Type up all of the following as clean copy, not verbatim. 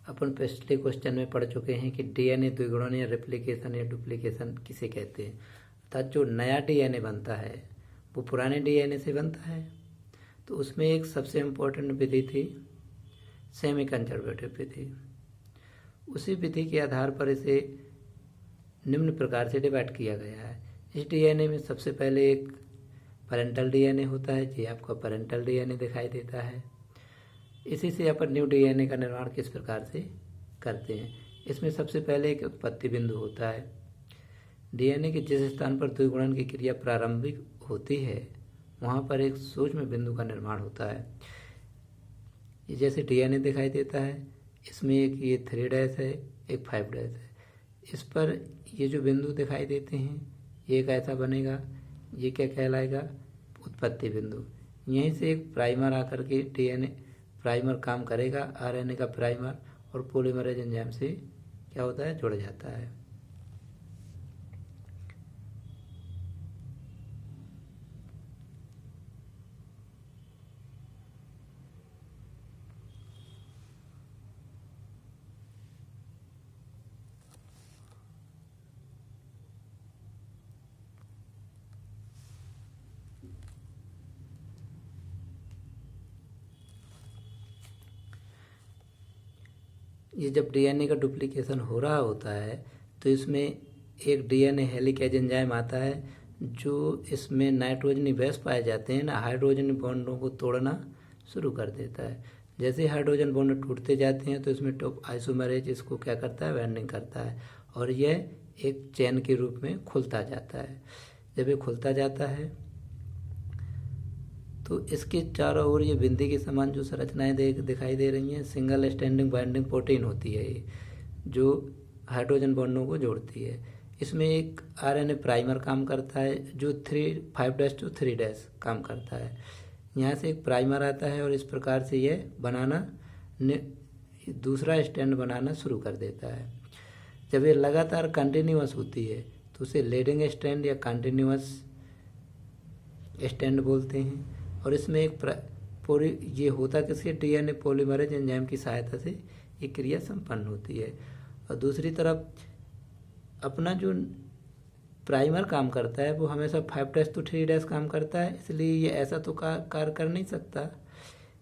अपन पिछले क्वेश्चन में पढ़ चुके हैं कि डीएनए द्विगुणन या रेप्लिकेशन या डुप्लीकेशन किसे कहते हैं। अर्थात जो नया डीएनए बनता है वो पुराने डीएनए से बनता है। तो उसमें एक सबसे इम्पोर्टेंट विधि थी सेमी कंजर्वेटिव विधि। उसी विधि के आधार पर इसे निम्न प्रकार से डिवाइड किया गया है। इस डीएनए में सबसे पहले एक पैरेंटल डीएनए होता है, ये आपका पैरेंटल डीएनए दिखाई देता है। इसी से अपन न्यू डीएनए का निर्माण किस प्रकार से करते हैं। इसमें सबसे पहले एक उत्पत्ति बिंदु होता है। डीएनए के जिस स्थान पर द्विगुणन की क्रिया प्रारंभिक होती है वहाँ पर एक सूक्ष्म बिंदु का निर्माण होता है। ये जैसे डीएनए दिखाई देता है, इसमें एक ये 3' है, एक 5' है। इस पर ये जो बिंदु दिखाई देते हैं ये एक ऐसा बनेगा, ये क्या कहलाएगा, उत्पत्ति बिंदु। यहीं से एक प्राइमर आकर के डीएनए प्राइमर काम करेगा, आरएनए का प्राइमर, और पॉलीमरेज एंजाइम से क्या होता है, जुड़ जाता है। ये जब डीएनए का डुप्लीकेशन हो रहा होता है तो इसमें एक डीएनए हेलिकेज एंजाइम आता है जो इसमें नाइट्रोजनी बेस पाए जाते हैं ना, हाइड्रोजन बॉन्डों को तोड़ना शुरू कर देता है। जैसे हाइड्रोजन बॉन्ड टूटते जाते हैं तो इसमें टॉप आइसोमरेज इसको क्या करता है, बाइंडिंग करता है, और यह एक चेन के रूप में खुलता जाता है। जब ये खुलता जाता है तो इसके चारों ओर ये बिंदी के समान जो संरचनाएं दिखाई दे रही हैं, सिंगल स्टैंडिंग बाइंडिंग प्रोटीन होती है ये, जो हाइड्रोजन बॉन्डों को जोड़ती है। इसमें एक आरएनए प्राइमर काम करता है जो 5' to 3' काम करता है। यहाँ से एक प्राइमर आता है और इस प्रकार से यह बनाना दूसरा स्टैंड बनाना शुरू कर देता है। जब ये लगातार कंटिन्यूअस होती है तो उसे लीडिंग स्टैंड या कंटिन्यूअस स्टैंड बोलते हैं। और इसमें एक पूरी ये होता किसके, डीएनए पॉलीमरेज एंजाइम की सहायता से ये क्रिया संपन्न होती है। और दूसरी तरफ अपना जो प्राइमर काम करता है वो हमेशा 5' to 3' काम करता है, इसलिए ये ऐसा तो कार्य कर नहीं सकता,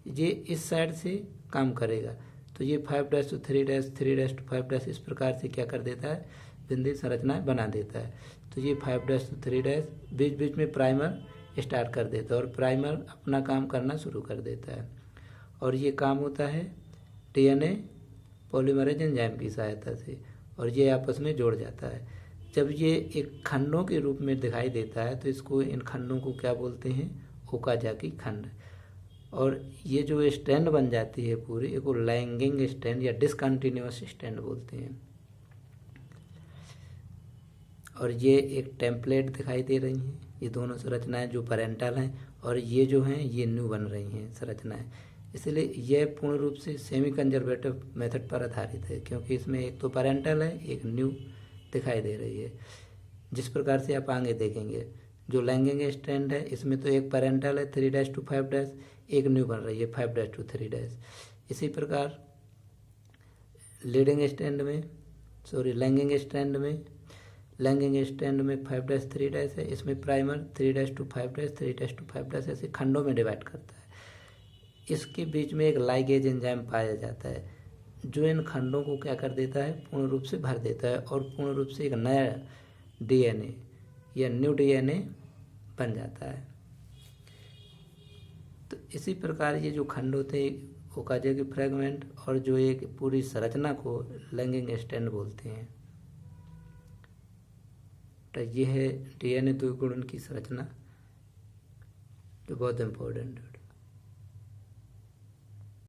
ये इस साइड से काम करेगा। तो ये 5' to 3', 3' to 5' इस प्रकार से क्या कर देता है, बिंदी संरचनाएं बना देता है। तो ये 5' to 3' बीच बीच में प्राइमर स्टार्ट कर देता है और प्राइमर अपना काम करना शुरू कर देता है। और ये काम होता है डीएनए पॉलीमरेज एंजाइम की सहायता से, और ये आपस में जोड़ जाता है। जब ये एक खंडों के रूप में दिखाई देता है तो इसको, इन खंडों को क्या बोलते हैं, ओकाजाकी खंड। और ये जो स्टैंड बन जाती है पूरी, एक लैंगिंग स्टैंड या डिसकंटिन्यूअस स्टैंड बोलते हैं। और ये एक टेम्पलेट दिखाई दे रही हैं, ये दोनों संरचनाएं जो पैरेंटल हैं, और ये जो हैं ये न्यू बन रही हैं संरचनाएं। इसलिए यह पूर्ण रूप से सेमी कंजर्वेटिव मेथड पर आधारित है, क्योंकि इसमें एक तो पैरेंटल है, एक न्यू दिखाई दे रही है। जिस प्रकार से आप आगे देखेंगे, जो लैंगिंग स्टैंड है इसमें तो एक पैरेंटल है 3' to 5', एक न्यू बन रही है 5' to 3'। इसी प्रकार लीडिंग स्टैंड में, लैंगिंग स्टैंड में 5' 3' है, इसमें प्राइमर 3' to 5', 3' to 5' ऐसे खंडों में डिवाइड करता है। इसके बीच में एक लाइगेज एंजाइम पाया जाता है जो इन खंडों को क्या कर देता है, पूर्ण रूप से भर देता है, और पूर्ण रूप से एक नया डीएनए या न्यू डीएनए बन जाता है। तो इसी प्रकार ये जो खंड होते हैं ओकाजाकी फ्रेगमेंट, और जो एक पूरी संरचना को लैंगिंग स्टैंड बोलते हैं। तो ये है डीएनए द्विगुणन की संरचना जो बहुत इम्पोर्टेंट है।